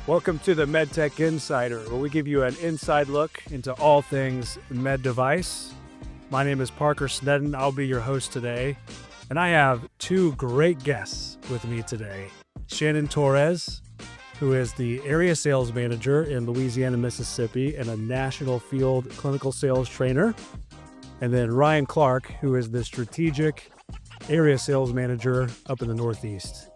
Welcome to the MedTech Insider, where we give you an inside look into all things med device. My name is Parker Snedden. I'll be your host today. And I have two great guests with me today. Shannon Torres, who is the area sales manager in Louisiana, Mississippi, and a national field clinical sales trainer. And then Ryan Clark, who is the strategic area sales manager up in the Northeast.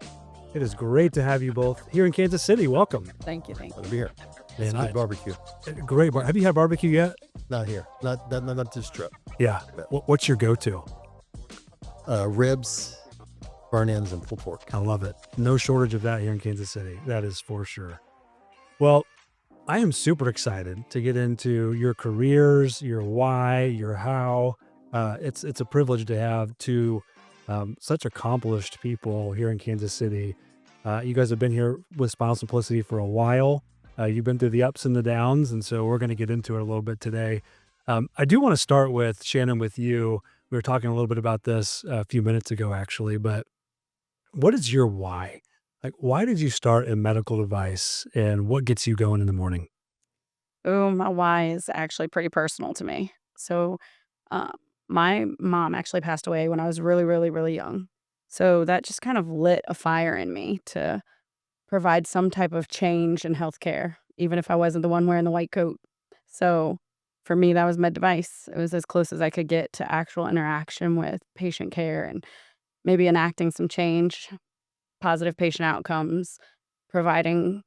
It is great to have you both here in Kansas City. Welcome. Thank you. Glad to be here. Man, It's good barbecue. Great. Have you had barbecue yet? Not here. Not this trip. Yeah. What's your go-to? Ribs, burn ends, and pulled pork. I love it. No shortage of that here in Kansas City. That is for sure. Well, I am super excited to get into your careers, your why, your how. It's a privilege to have two such accomplished people here in Kansas City. You guys have been here with Spinal Simplicity for a while. You've been through the ups and the downs, and so we're going to get into it a little bit today. I do want to start with, Shannon, with you. We were talking a little bit about this a few minutes ago, actually, but what is your why? Like, why did you start in medical device, and what gets you going in the morning? Oh, my why is actually pretty personal to me. So, my mom actually passed away when I was really, really, really young. So that just kind of lit a fire in me to provide some type of change in healthcare, even if I wasn't the one wearing the white coat. So for me, that was med device. It was as close as I could get to actual interaction with patient care and maybe enacting some change, positive patient outcomes, providing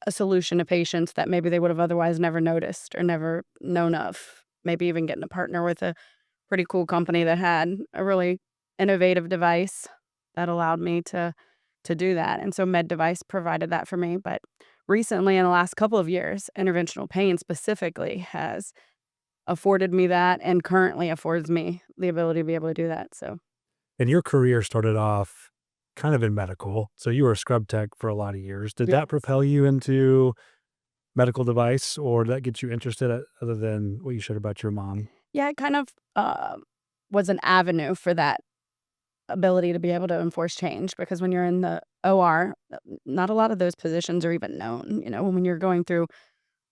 a solution to patients that maybe they would have otherwise never noticed or never known of. Maybe even getting a partner with a pretty cool company that had a really innovative device that allowed me to do that. And so med device provided that for me. But recently, in the last couple of years, interventional pain specifically has afforded me that and currently affords me the ability to be able to do that. So And your career started off kind of in medical. So you were a scrub tech for a lot of years. Did that yes. propel you into medical device, or did that get you interested other than what you shared about your mom? Yeah, it kind of was an avenue for that ability to be able to enforce change because when you're in the OR, not a lot of those positions are even known. You know, when you're going through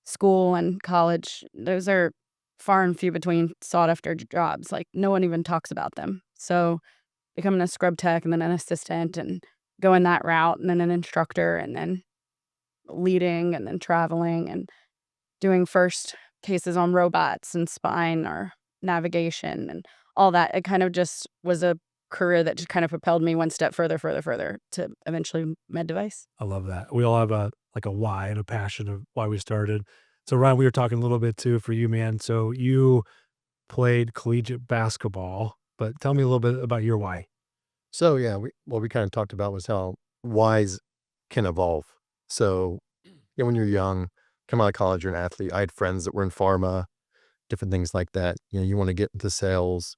school and college, those are far and few between sought after jobs. Like no one even talks about them. So becoming a scrub tech and then an assistant and going that route and then an instructor and then leading and then traveling and doing first cases on robots and spine or navigation and all that. It kind of just was a career that just kind of propelled me one step further to eventually med device. I love that. We all have a why and a passion of why we started. So Ryan, we were talking a little bit too for you, man. So you played collegiate basketball, but tell me a little bit about your why. So yeah, what we kind of talked about was how whys can evolve. So yeah, when you're young, come out of college, you're an athlete. I had friends that were in pharma, different things like that. You know, you want to get into sales.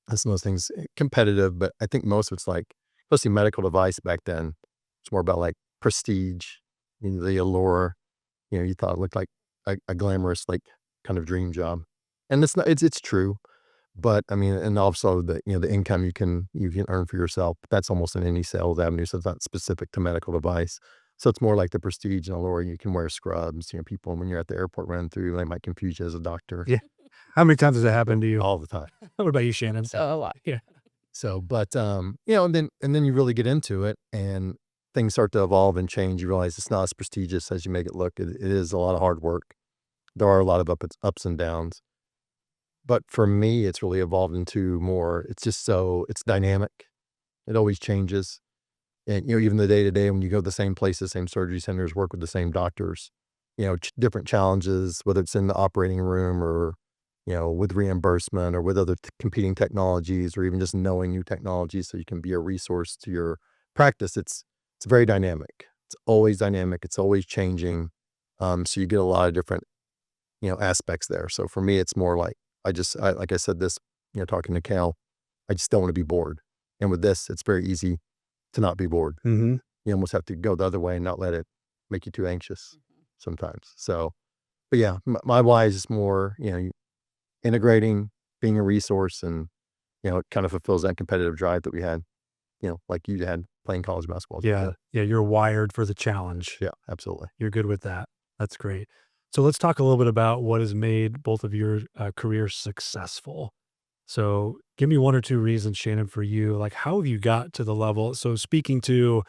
That's most things competitive, but I think most of it's like, especially medical device back then, it's more about like prestige, the allure. You thought it looked like a glamorous, like kind of dream job. And it's not, it's true. But I mean, and also the income you can earn for yourself, that's almost in any sales avenue. So it's not specific to medical device. So it's more like the prestige and allure. You can wear scrubs. People, when you're at the airport running through, they might confuse you as a doctor. Yeah. How many times has that happened to you? All the time. What about you, Shannon? So a lot. Yeah. So, but and then you really get into it, and things start to evolve and change. You realize it's not as prestigious as you make it look. It is a lot of hard work. There are a lot of ups and downs. But for me, it's really evolved into more. It's just it's dynamic. It always changes. And even the day to day when you go to the same places, same surgery centers, work with the same doctors, different challenges, whether it's in the operating room or with reimbursement or with other competing technologies or even just knowing new technologies so you can be a resource to your practice. It's very dynamic. It's always dynamic. It's always changing. So you get a lot of different, aspects there. So for me, it's more like, like I said, this, talking to Cal, I just don't want to be bored. And with this, it's very easy to not be bored. Mm-hmm. You almost have to go the other way and not let it make you too anxious sometimes. So, but yeah, my why is just more, integrating, being a resource, and it kind of fulfills that competitive drive that we had. like you had playing college basketball. Yeah. Yeah. You're wired for the challenge. Yeah, absolutely. You're good with that. That's great. So let's talk a little bit about what has made both of your careers successful. So give me one or two reasons, Shannon, for you. Like, how have you got to the level? So speaking to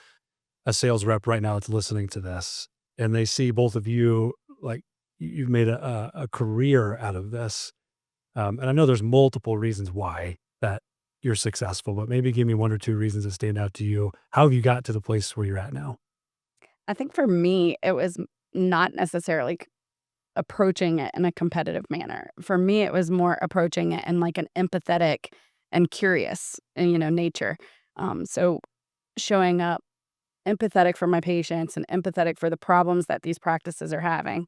a sales rep right now that's listening to this, and they see both of you, like you've made a career out of this. And I know there's multiple reasons why that you're successful, but maybe give me one or two reasons that stand out to you. How have you got to the place where you're at now? I think for me, it was not necessarily approaching it in a competitive manner. For me, it was more approaching it in like an empathetic and curious, nature. So showing up empathetic for my patients and empathetic for the problems that these practices are having,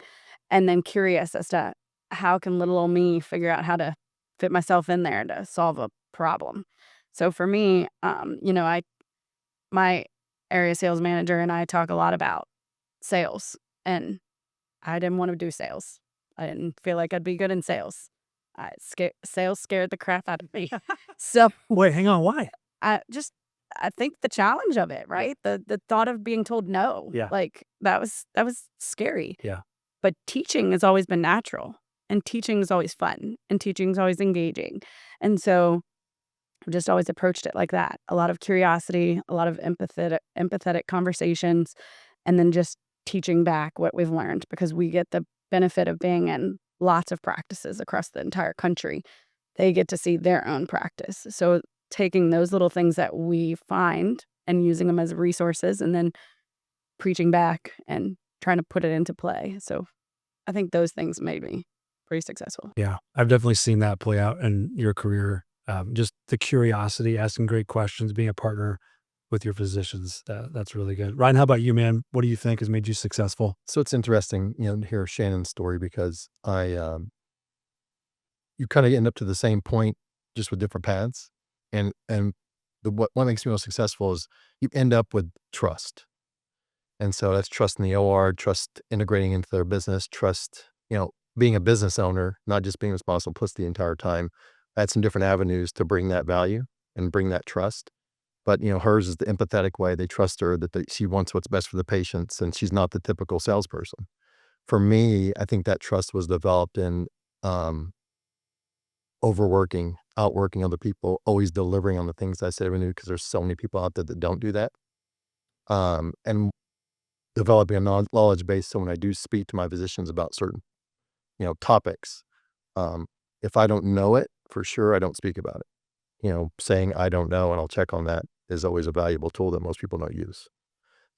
and then curious as to how can little old me figure out how to fit myself in there to solve a problem. So for me, my area sales manager and I talk a lot about sales, and I didn't want to do sales. I didn't feel like I'd be good in sales. Sales scared the crap out of me. So Wait, hang on. Why? I just I think the challenge of it, right? The thought of being told no, Yeah. like that was scary. Yeah. But teaching has always been natural, and teaching is always fun, and teaching is always engaging. And so I've just always approached it like that. A lot of curiosity, a lot of empathetic conversations, and then just teaching back what we've learned because we get the benefit of being in lots of practices across the entire country. They get to see their own practice. So taking those little things that we find and using them as resources and then preaching back and trying to put it into play. So I think those things made me pretty successful. Yeah. I've definitely seen that play out in your career. Just the curiosity, asking great questions, being a partner with your physicians. That's really good. Ryan, how about you, man? What do you think has made you successful? So it's interesting, to hear Shannon's story because you kind of end up to the same point just with different paths. And what makes me most successful is you end up with trust. And so that's trust in the OR, trust integrating into their business, trust, being a business owner, not just being responsible plus the entire time. I had some different avenues to bring that value and bring that trust. But, hers is the empathetic way. They trust her that she wants what's best for the patients and she's not the typical salesperson. For me, I think that trust was developed in um, overworking, outworking other people, always delivering on the things I said I would do because there's so many people out there that don't do that. And developing a knowledge base so when I do speak to my physicians about certain, topics, um, if I don't know it, for sure, I don't speak about it. Saying I don't know and I'll check on that is always a valuable tool that most people don't use.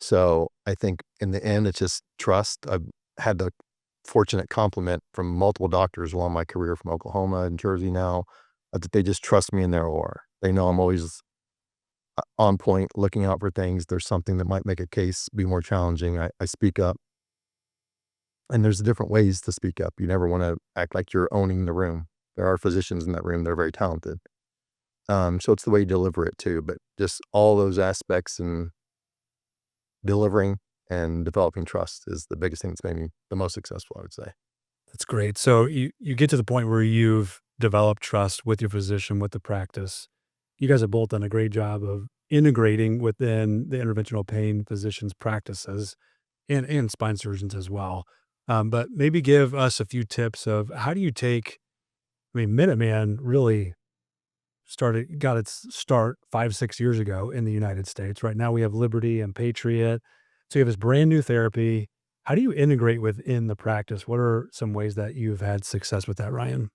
So I think in the end, it's just trust. I've had the fortunate compliment from multiple doctors along my career from Oklahoma and Jersey now that they just trust me in their OR. They know I'm always on point, looking out for things. There's something that might make a case be more challenging. I speak up. And there's different ways to speak up. You never want to act like you're owning the room. There are physicians in that room. They're very talented. So it's the way you deliver it too, but just all those aspects and delivering and developing trust is the biggest thing that's made me the most successful, I would say. That's great. So you get to the point where you've developed trust with your physician, with the practice. You guys have both done a great job of integrating within the interventional pain physicians' practices and spine surgeons as well. But maybe give us a few tips of how do you take, I mean, Minuteman really got its start 5, 6 years ago in the United States. Right now we have Liberty and Patriot. So you have this brand new therapy. How do you integrate within the practice? What are some ways that you've had success with that, Ryan?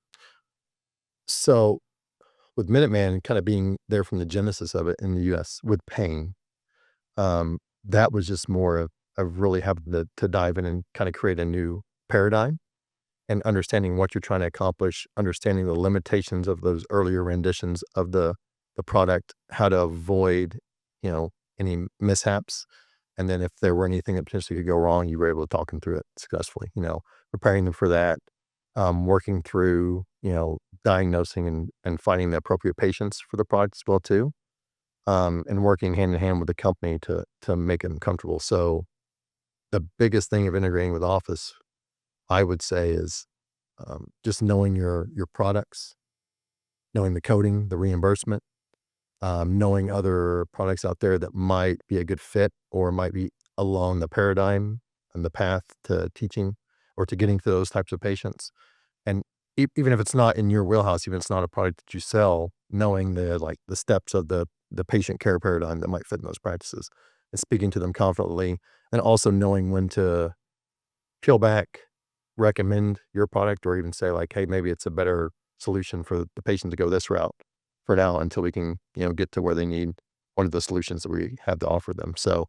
So with Minuteman kind of being there from the genesis of it in the US with pain, that was just more of really having to dive in and kind of create a new paradigm and understanding what you're trying to accomplish, understanding the limitations of those earlier renditions of the product, how to avoid, any mishaps. And then if there were anything that potentially could go wrong, you were able to talk them through it successfully, preparing them for that, working through, diagnosing and finding the appropriate patients for the product as well too. And working hand in hand with the company to make them comfortable. So the biggest thing of integrating with Office, I would say, is just knowing your products, knowing the coding, the reimbursement, knowing other products out there that might be a good fit or might be along the paradigm and the path to teaching or to getting to those types of patients. And even if it's not in your wheelhouse, even if it's not a product that you sell, knowing the steps of the patient care paradigm that might fit in those practices and speaking to them confidently, and also knowing when to peel back, recommend your product, or even say like, hey, maybe it's a better solution for the patient to go this route for now until we can, get to where they need one of the solutions that we have to offer them. So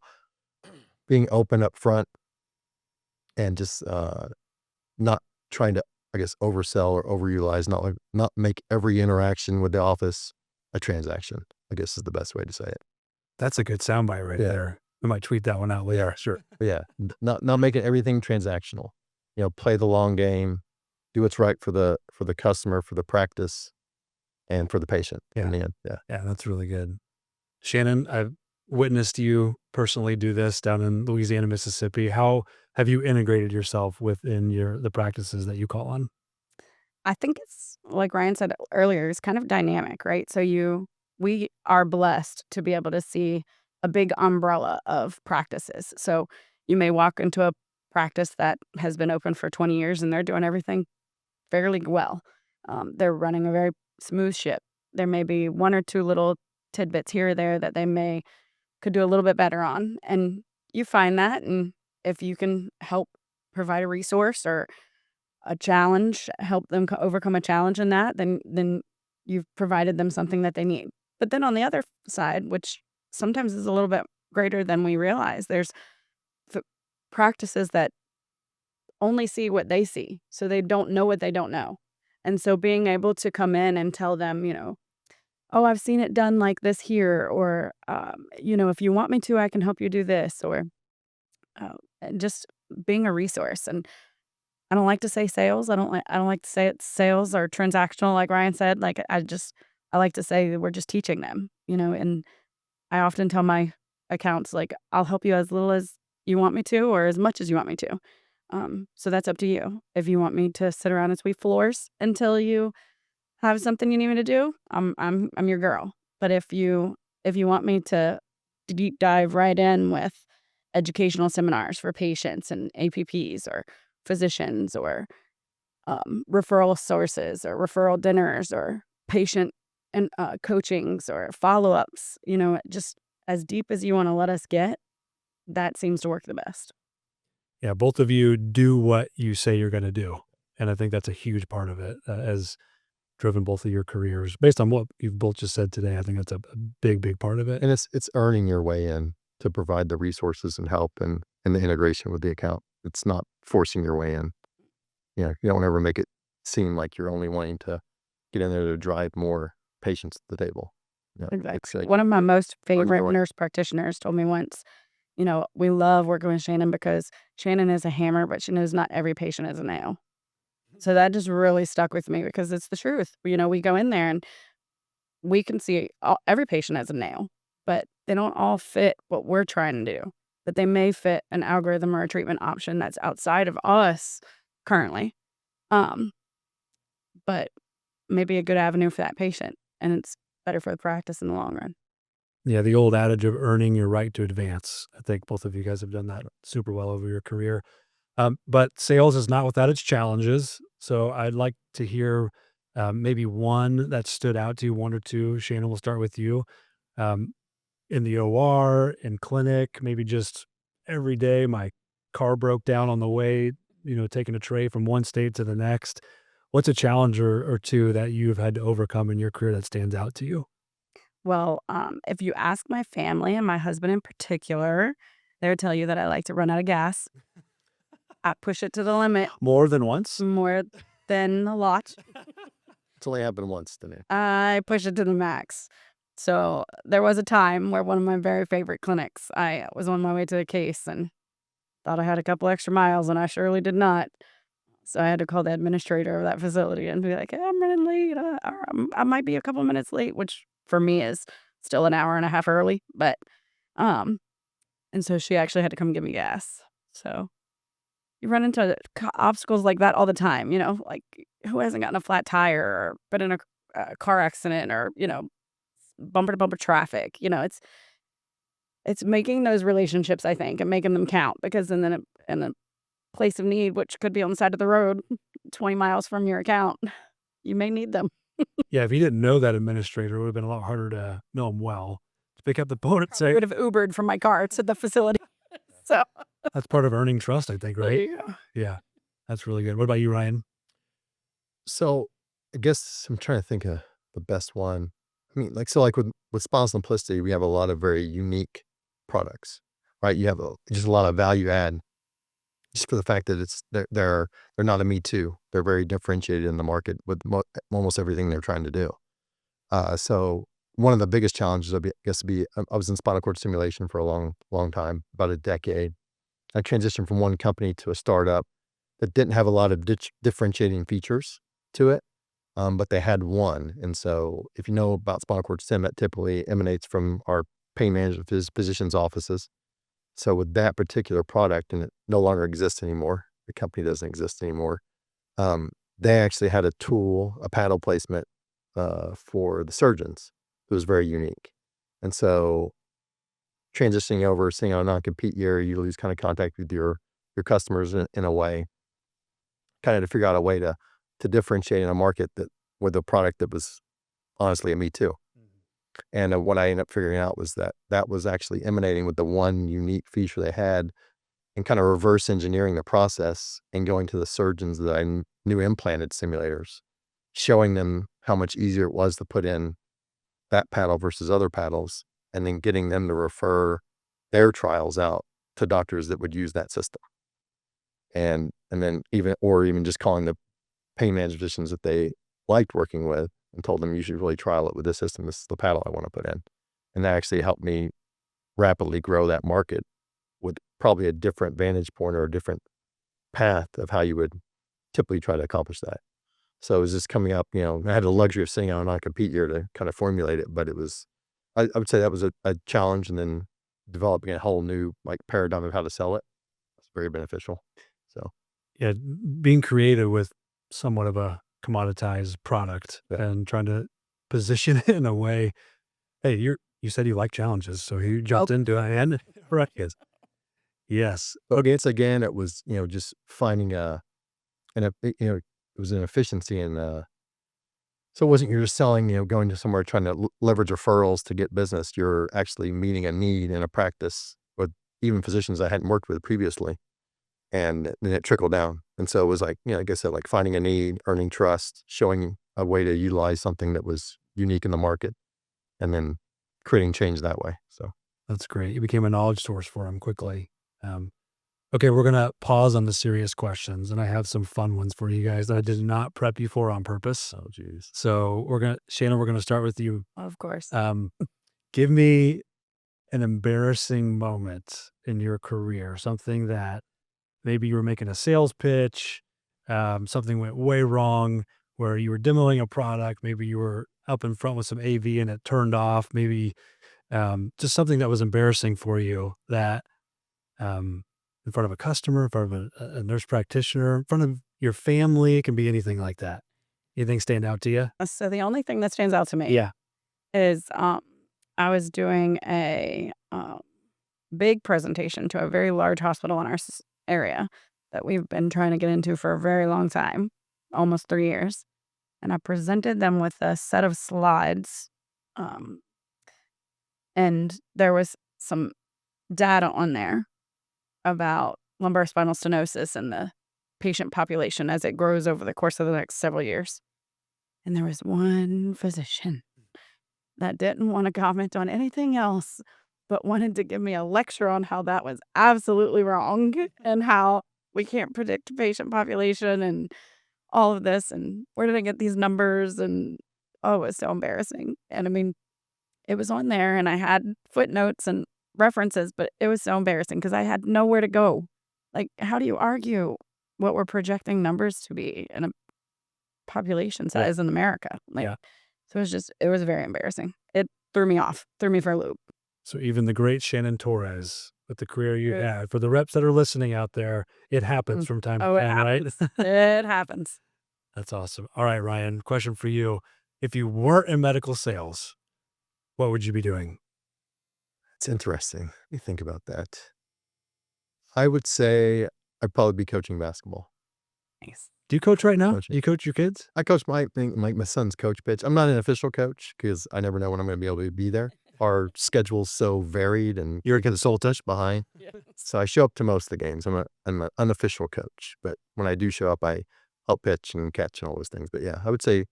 being open up front and just not trying to, I guess, oversell or overutilize, not make every interaction with the office a transaction, I guess is the best way to say it. That's a good soundbite right Yeah. there. I might tweet that one out later. Sure. But yeah, not making everything transactional. Play the long game, do what's right for the customer, for the practice, and for the patient in the end. Yeah. Yeah, that's really good. Shannon, I've witnessed you personally do this down in Louisiana, Mississippi. How have you integrated yourself within the practices that you call on? I think it's like Ryan said earlier, it's kind of dynamic, right? We are blessed to be able to see a big umbrella of practices. So you may walk into a practice that has been open for 20 years and they're doing everything fairly well. They're running a very smooth ship. There may be one or two little tidbits here or there that could do a little bit better on. And you find that, and if you can help provide a resource or a challenge, help them overcome a challenge in that, then you've provided them something that they need. But then on the other side, which sometimes is a little bit greater than we realize, there's f- practices that only see what they see, so they don't know what they don't know. And so being able to come in and tell them, oh, I've seen it done like this here, or if you want me to, I can help you do this, or and just being a resource. And I don't like to say sales. I don't like to say it's sales or transactional, like Ryan said. Like I like to say that we're just teaching them, and I often tell my accounts, like, I'll help you as little as you want me to or as much as you want me to. So that's up to you. If you want me to sit around and sweep floors until you have something you need me to do, I'm your girl. But if you want me to deep dive right in with educational seminars for patients and APPs or physicians or referral sources or referral dinners or patient and coachings or follow-ups, just as deep as you want to let us get, that seems to work the best. Yeah, both of you do what you say you're going to do. And I think that's a huge part of it, as driven both of your careers. Based on what you've both just said today, I think that's a big, big part of it. And it's earning your way in to provide the resources and help and the integration with the account. It's not forcing your way in. You don't ever make it seem like you're only wanting to get in there to drive more patients to the table. It's Exactly. like One of my most part of your favorite way. nurse practitioners told me once, we love working with Shannon because Shannon is a hammer, but she knows not every patient is a nail. So that just really stuck with me because it's the truth. We go in there and we can see every patient as a nail, but they don't all fit what we're trying to do. But they may fit an algorithm or a treatment option that's outside of us currently, um, but maybe a good avenue for that patient. And it's better for the practice in the long run. Yeah, the old adage of earning your right to advance. I think both of you guys have done that super well over your career. But sales is not without its challenges. So I'd like to hear maybe one that stood out to you, one or two. Shannon, we'll start with you. Um, in the OR, in clinic, maybe just every day, my car broke down on the way, taking a tray from one state to the next. What's a challenge or two that you've had to overcome in your career that stands out to you? Well, if you ask my family and my husband in particular, they would tell you that I like to run out of gas. I push it to the limit More than once? more than a lot. It's only happened once to me. I push it to the max. So there was a time where one of my very favorite clinics, I was on my way to a case and thought I had a couple extra miles, and I surely did not. So I had to call the administrator of that facility and be like, "Hey, I'm running late. I might be a couple minutes late," which for me is still an hour and a half early. But um, and so she actually had to come give me gas. So you run into obstacles like that all the time. Like who hasn't gotten a flat tire or been in a car accident or bumper to bumper traffic. It's making those relationships, I think, and making them count, because then in a place of need, which could be on the side of the road, 20 miles from your account, you may need them. Yeah, if you didn't know that administrator, it would have been a lot harder to know him well. To pick up the phone and I say, would have Ubered from my car to the facility. So, that's part of earning trust, I think, right? yeah. Yeah, that's really good. What about you, Ryan? So I guess I'm trying to think of the best one. I mean, like with Spinal Simplicity, we have a lot of very unique products, right? You have just a lot of value add just for the fact that they're not a me too. They're very differentiated in the market with almost everything they're trying to do. So one of the biggest challenges, I guess, I was in spinal cord stimulation for a long time, about a decade. I transitioned from one company to a startup that didn't have a lot of differentiating features to it, but they had one. And so if you know about spinal cord stim, it typically emanates from our pain management physicians' offices. So with that particular product, and it no longer exists anymore, the company doesn't exist anymore, they actually had a tool, a paddle placement for the surgeons. It was very unique. And so transitioning over, seeing a non-compete year, you lose kind of contact with your customers in a way, kind of to figure out a way to differentiate in a market that with a product that was honestly a me too. And what I ended up figuring out was that was actually emanating with the one unique feature they had, and kind of reverse engineering the process and going to the surgeons that I knew implanted simulators, showing them how much easier it was to put in that paddle versus other paddles, and then getting them to refer their trials out to doctors that would use that system. And then even just calling the pain management physicians that they liked working with and told them, you should really trial it with this system. This is the paddle I want to put in. And that actually helped me rapidly grow that market with probably a different vantage point or a different path of how you would typically try to accomplish that. So it was just coming up, I had the luxury of sitting out a non-compete year to kind of formulate it, but it was, I would say that was a challenge, and then developing a whole new paradigm of how to sell it. It's very beneficial. So Yeah, being creative with somewhat of a commoditized product and trying to position it in a way. Hey, you said you like challenges, so you jumped into it, and right, yes. okay, it's again, it was just finding it was an efficiency, and so it wasn't you're just selling, going to somewhere trying to leverage referrals to get business. You're actually meeting a need in a practice with even physicians I hadn't worked with previously, and then it trickled down. And so it was like I said, like finding a need, earning trust, showing a way to utilize something that was unique in the market, and then creating change that way. So That's great. You became a knowledge source for him quickly. Okay, we're gonna pause on the serious questions, and I have some fun ones for you guys that I did not prep you for on purpose. oh geez, So Shannon, we're gonna start with you. Of course. Give me an embarrassing moment in your career, something that maybe you were making a sales pitch, something went way wrong, where you were demoing a product, maybe you were up in front with some AV and it turned off, maybe just something that was embarrassing for you that in front of a customer, in front of a nurse practitioner, in front of your family, it can be anything like that. Anything stand out to you? So the only thing that stands out to me Yeah. is I was doing a big presentation to a very large hospital in our area that we've been trying to get into for a very long time, almost 3 years. And I presented them with a set of slides, um, and there was some data on there about lumbar spinal stenosis and the patient population as it grows over the course of the next several years. And there was one physician that didn't want to comment on anything else, but wanted to give me a lecture on how that was absolutely wrong and how we can't predict patient population and all of this. And where did I get these numbers? And oh, it was so embarrassing. And I mean, it was on there and I had footnotes and references, but it was so embarrassing because I had nowhere to go. Like, how do you argue what we're projecting numbers to be in a population size in America? Yeah. So it was very embarrassing. It threw me off, threw me for a loop. So even the great Shannon Torres, with the career you Yes. had, for the reps that are listening out there, it happens from time Oh, to it time, right? happens. It happens. That's awesome. All right, Ryan, question for you. If you weren't in medical sales, what would you be doing? It's interesting. Let me think about that. I would say I'd probably be coaching basketball. Nice. Do you coach right now? Coaching. Do you coach your kids? I coach my son's coach pitch. I'm not an official coach because I never know when I'm going to be able to be there. Our schedule's so varied and You're a consultant. behind. So I show up to most of the games. I'm an unofficial coach, but when I do show up, I help pitch and catch and all those things. But yeah, I would say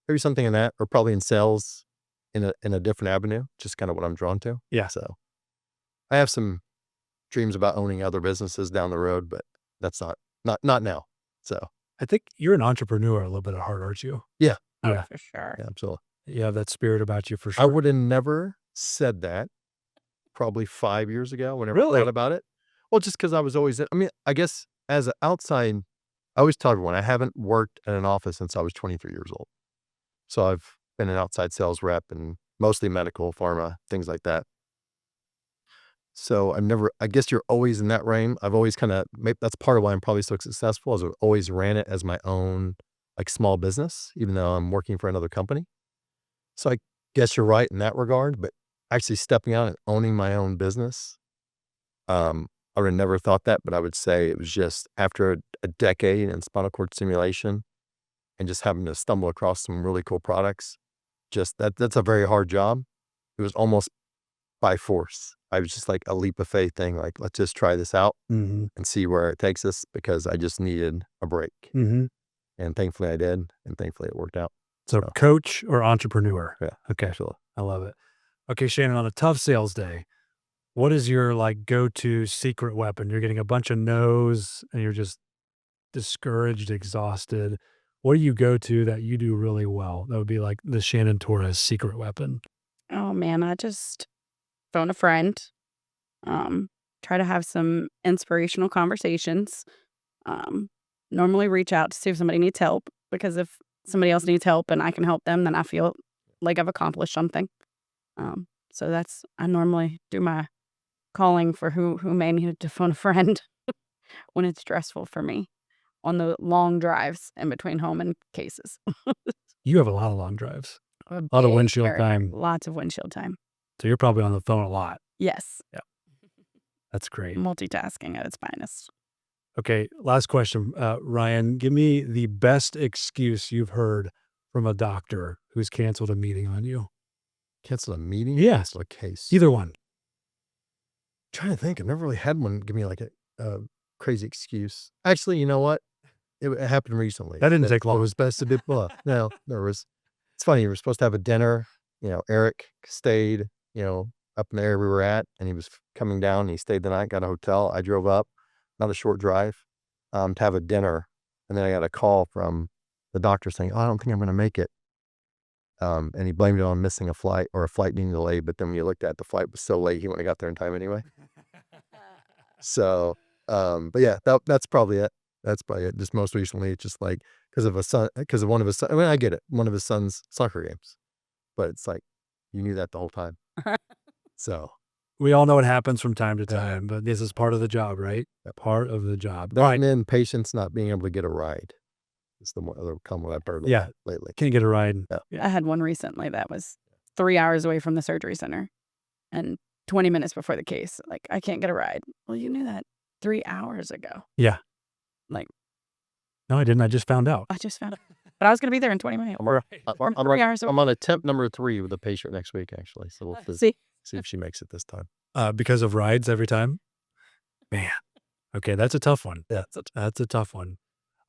maybe something in that, or probably in sales in a different avenue, just kind of what I'm drawn to. Yeah. So I have some dreams about owning other businesses down the road, but that's not now. So I think you're an entrepreneur a little bit at heart, aren't you? yeah, Oh, Yeah. for sure. yeah, absolutely. You have that spirit about you for I sure. would have never said that probably 5 years ago whenever Really? I thought about it. Well, just because I was always, I mean, I guess as an outside, I always tell everyone I haven't worked in an office since I was 23 years old. So I've been an outside sales rep and mostly medical, pharma, things like that. So I guess you're always in that realm. I've always that's part of why I'm probably so successful is I've always ran it as my own like small business, even though I'm working for another company. So I guess you're right in that regard, but actually stepping out and owning my own business, I would have never thought that, but I would say it was just after a decade in spinal cord stimulation and just having to stumble across some really cool products. Just that's a very hard job. It was almost by force. I was just like a leap of faith thing. Like, let's just try this out Mm-hmm. and see where it takes us because I just needed a break. Mm-hmm. And thankfully I did. And thankfully it worked out. So So. coach or entrepreneur? Yeah. Okay. Absolutely. I love it. Okay, Shannon, on a tough sales day, what is your like go-to secret weapon? You're getting a bunch of no's and you're just discouraged, exhausted. What do you go to that you do really well? That would be like the Shannon Torres secret weapon. Oh man, I just phone a friend. Try to have some inspirational conversations. Normally reach out to see if somebody needs help because if somebody else needs help and I can help them, then I feel like I've accomplished something. So I normally do my calling for who may need to phone a friend when it's stressful for me on the long drives in between home and cases. You have a lot of long drives, A a lot of big windshield territory, time. lots of windshield time. So you're probably on the phone a lot. Yes, That's great. multitasking at its finest. Okay, last question. Ryan, give me the best excuse you've heard from a doctor who's canceled a meeting on you. Cancel a meeting? Yeah. Cancel a case. Either one. Trying to think. I've never really had one give me like a crazy excuse. Actually, you know what? It happened recently. That didn't take long. It was best to be no, there was. It's funny. We were supposed to have a dinner. Eric stayed, up in the area we were at, and he was coming down. He stayed the night, got a hotel. I drove up, not a short drive, to have a dinner. And then I got a call from the doctor saying, "Oh, I don't think I'm going to make it." And he blamed it on missing a flight or a flight being delayed. But then when you looked at it, the flight was so late, he wouldn't have got there in time anyway. So, but yeah, that's probably it. That's probably it. Just most recently, it's just like because of one of his. I mean, I get it. One of his son's soccer games, but it's like you knew that the whole time. So We all know it happens from time to Yeah. time, but this is part of the job, right? Yep. Part of the job. that and then patients not being able to get a ride. It's the other common I've heard Yeah. lately. Can't get a ride. I had one recently that was 3 hours away from the surgery center and 20 minutes before the case. Like, I can't get a ride. Well, you knew that 3 hours ago. Yeah. Like, No, I didn't. I just found out. I just found out. But I was going to be there in 20 minutes. Or I'm 3 hours away. on attempt number 3 with a patient next week, actually. So we'll have to See, see if she makes it this time. Because of rides every time. Man. Okay, that's a tough one. Yeah. That's a tough one.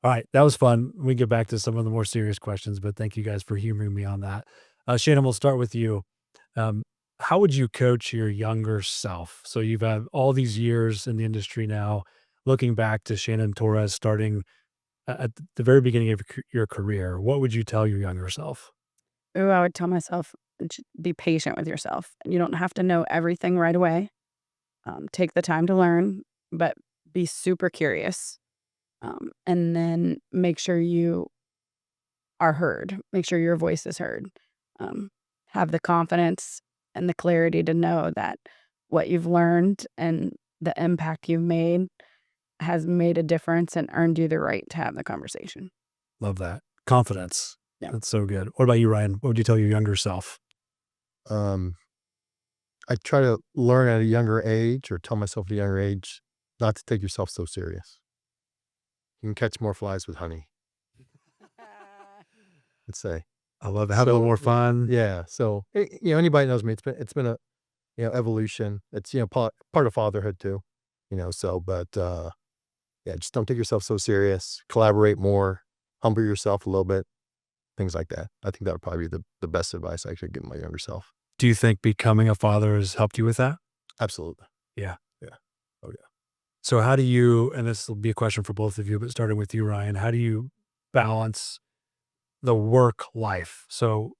All right, that was fun. We can get back to some of the more serious questions, but thank you guys for humoring me on that. Shannon, we'll start with you. How would you coach your younger self? So you've had all these years in the industry now, looking back to Shannon Torres starting at the very beginning of your career. What would you tell your younger self? ooh, I would tell myself, be patient with yourself. You don't have to know everything right away. Take the time to learn, but be super curious. And then make sure you are heard. Make sure your voice is heard. Have the confidence and the clarity to know that what you've learned and the impact you've made has made a difference and earned you the right to have the conversation. Love that. Confidence. Yeah. That's so good. What about you, Ryan? What would you tell your younger self? I try to learn at a younger age, or tell myself at a younger age, not to take yourself so serious. You can catch more flies with honey, let's say. I love it. Have a little more fun. Yeah. So, anybody knows me. It's been a, evolution. It's, part of fatherhood too, so, but, yeah, just don't take yourself so serious, collaborate more, humble yourself a little bit, things like that. I think that would probably be the best advice I could give my younger self. Do you think becoming a father has helped you with that? Absolutely. Yeah. Yeah. Oh yeah. So how do you, and this will be a question for both of you, but starting with you, Ryan, how do you balance the work life? So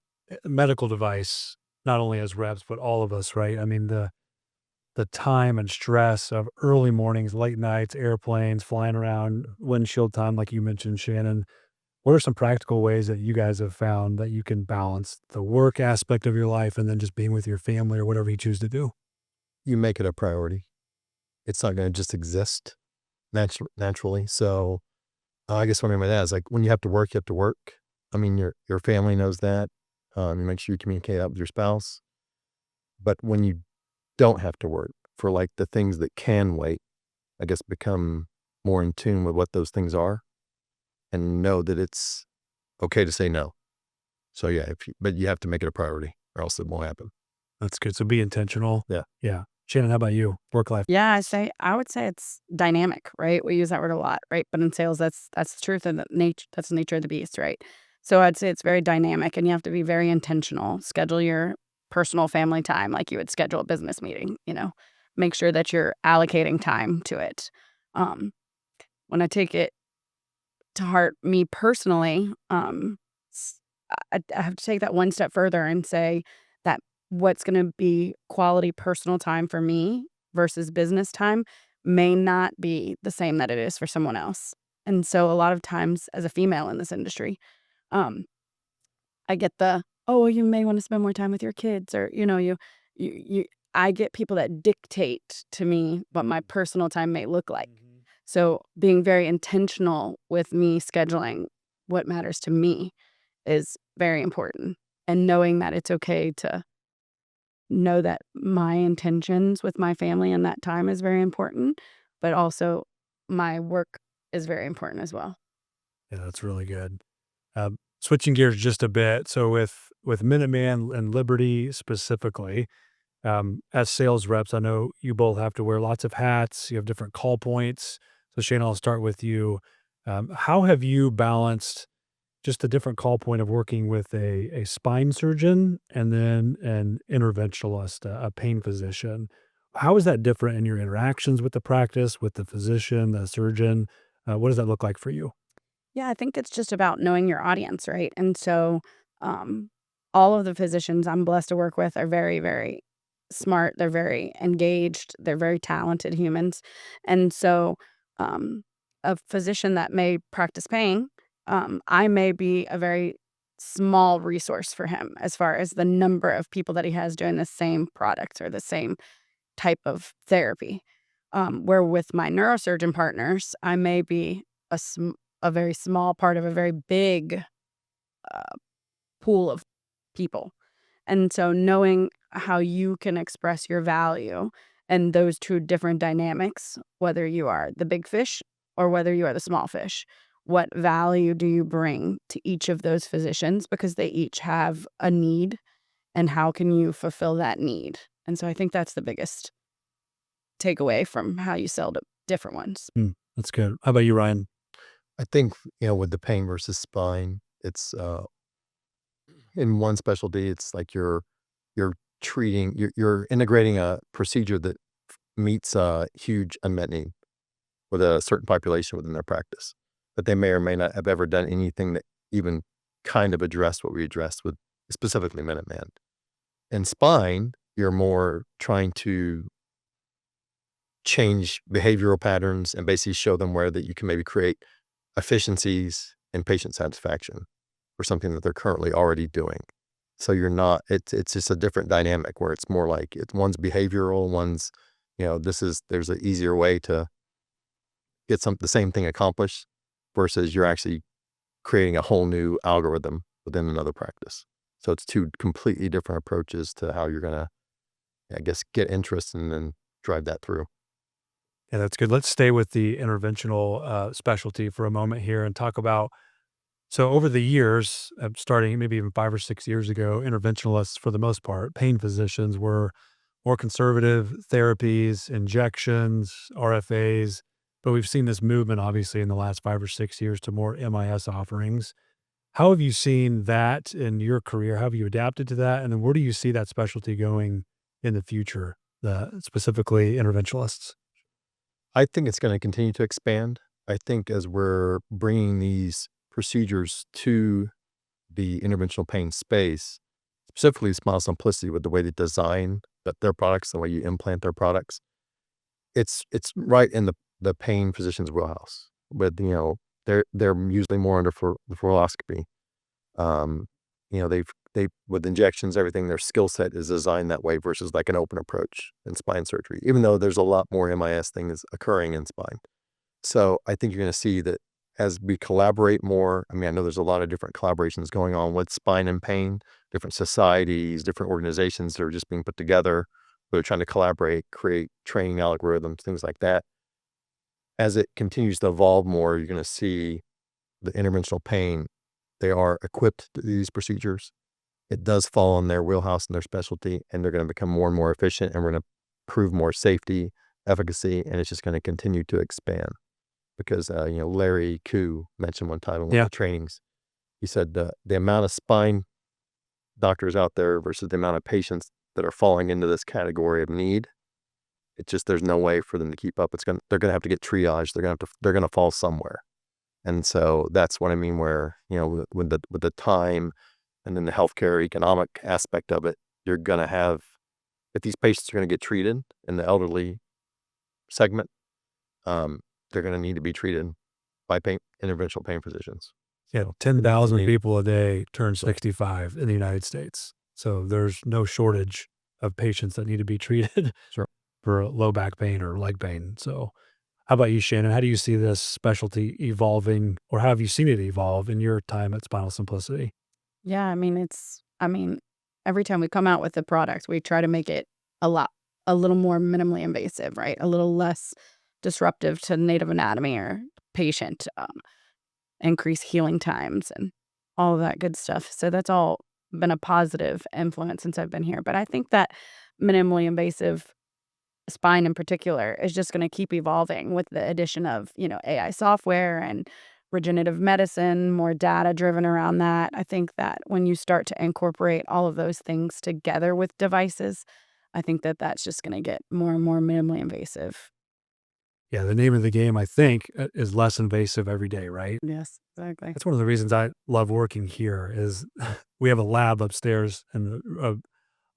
medical device, not only as reps, but all of us, right? I mean, the time and stress of early mornings, late nights, airplanes, flying around, windshield time, like you mentioned, Shannon. What are some practical ways that you guys have found that you can balance the work aspect of your life and then just being with your family or whatever you choose to do? You make it a priority. It's not going to just exist naturally. So, I guess what I mean by that is, like, when you have to work, you have to work. I mean, your family knows that. You make sure you communicate that with your spouse. But when you don't have to work, for like the things that can wait, I guess become more in tune with what those things are, and know that it's okay to say no. So yeah, but you have to make it a priority, or else it won't happen. That's good. So be intentional. Yeah. Yeah. Shannon, how about you? Work life. Yeah, I would say it's dynamic, right? We use that word a lot, right? But in sales, that's the truth, and that's the nature of the beast, right? So I'd say it's very dynamic, and you have to be very intentional. Schedule your personal family time like you would schedule a business meeting. Make sure that you're allocating time to it. Um, when I take it to heart, me personally, s- I have to take that one step further and say that what's going to be quality personal time for me versus business time may not be the same that it is for someone else. And so a lot of times as a female in this industry, um, I get oh, well, you may want to spend more time with your kids, or, you, I get people that dictate to me what my personal time may look like. So being very intentional with me scheduling what matters to me is very important. And knowing that it's okay to know that my intentions with my family and that time is very important, but also my work is very important as well. Yeah, that's really good. Switching gears just a bit. So with Minuteman and Liberty specifically, as sales reps, I know you both have to wear lots of hats. You have different call points. So Shane, I'll start with you. How have you balanced just a different call point of working with a spine surgeon and then an interventionalist, a pain physician? How is that different in your interactions with the practice, with the physician, the surgeon? What does that look like for you? Yeah, I think it's just about knowing your audience, right? And so, um, all of the physicians I'm blessed to work with are very, very smart. They're very engaged. They're very talented humans. And so, um, a physician that may practice pain, I may be a very small resource for him as far as the number of people that he has doing the same products or the same type of therapy. Where with my neurosurgeon partners, I may be a a very small part of a very big uh, pool of people. And so knowing how you can express your value and those two different dynamics, whether you are the big fish or whether you are the small fish, what value do you bring to each of those physicians, because they each have a need, and how can you fulfill that need? And so I think that's the biggest takeaway from how you sell to different ones. That's good. How about you, Ryan? I think, with the pain versus spine, it's, in one specialty, it's like you're integrating a procedure that meets a huge unmet need with a certain population within their practice, but they may or may not have ever done anything that even kind of addressed what we addressed with specifically Minuteman. In spine, you're more trying to change behavioral patterns and basically show them where that you can maybe create efficiencies and patient satisfaction for something that they're currently already doing. So you're not, it's just a different dynamic where it's more like one's behavioral, one's, there's an easier way to get the same thing accomplished, versus you're actually creating a whole new algorithm within another practice. So it's two completely different approaches to how you're going to I guess, get interest and then drive that through. Yeah, that's good. Let's stay with the interventional specialty for a moment here and talk about. So, over the years, starting maybe even 5 or 6 years ago, interventionalists, for the most part, pain physicians, were more conservative therapies, injections, RFAs. But we've seen this movement, obviously, in the last 5 or 6 years to more MIS offerings. How have you seen that in your career? How have you adapted to that? And then where do you see that specialty going in the future, specifically interventionalists? I think it's going to continue to expand. I think as we're bringing these procedures to the interventional pain space, specifically Smile Simplicity with the way they design their products, the way you implant their products, it's right in the pain physician's wheelhouse. With they're usually more under for the fluoroscopy. Um, they with injections, everything, their skill set is designed that way versus like an open approach in spine surgery, even though there's a lot more MIS things occurring in spine. So I think you're going to see that as we collaborate more. I mean, I know there's a lot of different collaborations going on with spine and pain, different societies, different organizations that are just being put together. They're trying to collaborate, create training algorithms, things like that. As it continues to evolve more, you're going to see the interventional pain. They are equipped to do these procedures. It does fall in their wheelhouse and their specialty, and they're going to become more and more efficient, and we're going to prove more safety, efficacy, and it's just going to continue to expand. Because Larry Koo mentioned one time in one of Yeah. the trainings, he said the amount of spine doctors out there versus the amount of patients that are falling into this category of need, it's just there's no way for them to keep up. They're gonna have to get triaged. They're gonna fall somewhere. And so that's what I mean. Where with the time and then the healthcare economic aspect of it, you're gonna have, if these patients are gonna get treated in the elderly segment, they're gonna need to be treated by interventional pain physicians. Yeah, So 10,000 need- people a day turn 65 in the United States. So there's no shortage of patients that need to be treated Sure. for low back pain or leg pain. So how about you, Shannon? How do you see this specialty evolving, or how have you seen it evolve in your time at Spinal Simplicity? Yeah, I mean, every time we come out with a product, we try to make it a little more minimally invasive, right? A little less disruptive to native anatomy or patient, increase healing times and all of that good stuff. So that's all been a positive influence since I've been here. But I think that minimally invasive spine in particular is just going to keep evolving with the addition of, AI software and regenerative medicine, more data driven around that. I think that when you start to incorporate all of those things together with devices, I think that that's just going to get more and more minimally invasive. Yeah, the name of the game, I think, is less invasive every day, right? Yes, exactly. That's one of the reasons I love working here is we have a lab upstairs and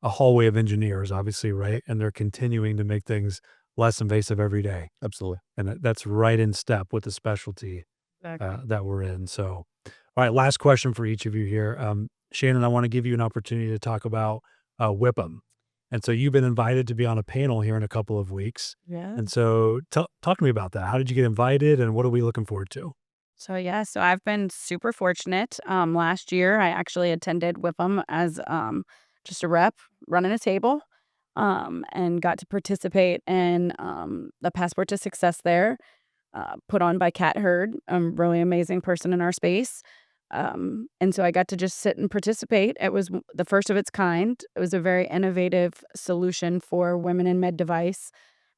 a hallway of engineers, obviously, right? And they're continuing to make things less invasive every day. Absolutely. And that's right in step with the specialty Exactly. that we're in. So, all right, last question for each of you here. Shannon, I want to give you an opportunity to talk about Whipham. And so you've been invited to be on a panel here in a couple of weeks. Yeah. And so talk to me about that. How did you get invited and what are we looking forward to? So I've been super fortunate. Last year I actually attended with them as just a rep running a table, and got to participate in the Passport to Success there, put on by Kat Hurd, a really amazing person in our space. And so I got to just sit and participate. It was the first of its kind. It was a very innovative solution for women in med device.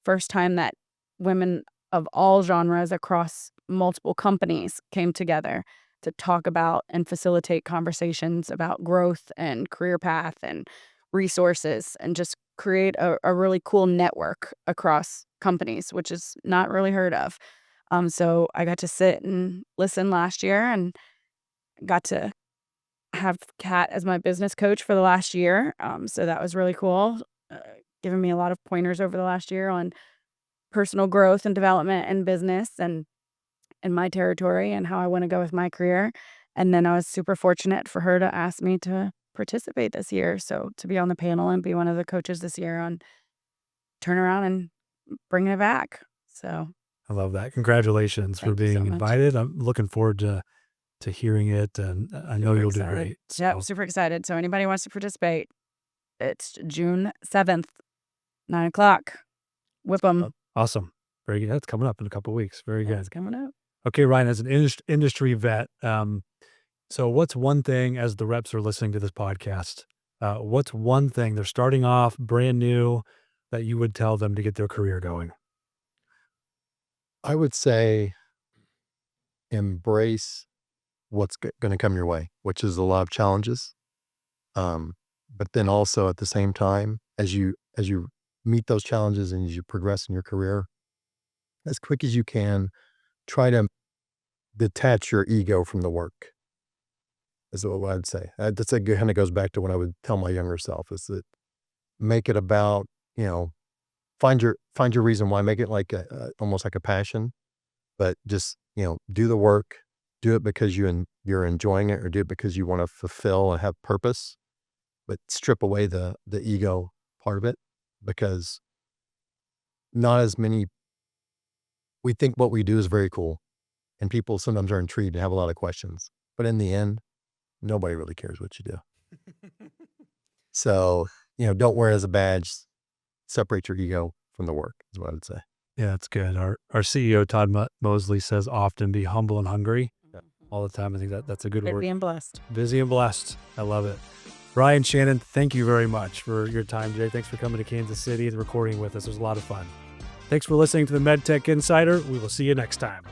First time that women of all genres across multiple companies came together to talk about and facilitate conversations about growth and career path and resources and just create a really cool network across companies, which is not really heard of. So I got to sit and listen last year and got to have Kat as my business coach for the last year. So that was really cool, uh, giving me a lot of pointers over the last year on personal growth and development and business and in my territory and how I want to go with my career. And then I was super fortunate for her to ask me to participate this year. So to be on the panel and be one of the coaches this year on turnaround and bringing it back. So I love that. Congratulations for thank you so being much. invited. I'm looking forward to hearing it, and I know Super you'll do excited. great. Yep, So super excited. So anybody wants to participate, it's June 7th. 9 o'clock. Whip them. Awesome. Very good. That's coming up in a couple of weeks. Very good. That's coming up. Okay, Ryan, as an industry vet, so what's one thing as the reps are listening to this podcast, what's one thing they're starting off brand new that you would tell them to get their career going? I would say embrace what's going to come your way, which is a lot of challenges. But then also at the same time, as you meet those challenges and as you progress in your career, as quick as you can, try to detach your ego from the work. Is what I'd say. That's kind of goes back to what I would tell my younger self, is that make it about, find your reason why, make it like almost like a passion, but just, do the work, do it because you're enjoying it, or do it because you want to fulfill and have purpose, but strip away the ego part of it, because not as many, we think what we do is very cool, and people sometimes are intrigued and have a lot of questions, but in the end, nobody really cares what you do. So, don't wear it as a badge. Separate your ego from the work is what I would say. Yeah, that's good. Our CEO, Todd Mosley, says often be humble and hungry all the time. I think that's a good word. Busy and blessed. Busy and blessed. I love it. Ryan, Shannon, thank you very much for your time today. Thanks for coming to Kansas City and recording with us. It was a lot of fun. Thanks for listening to the MedTech Insider. We will see you next time.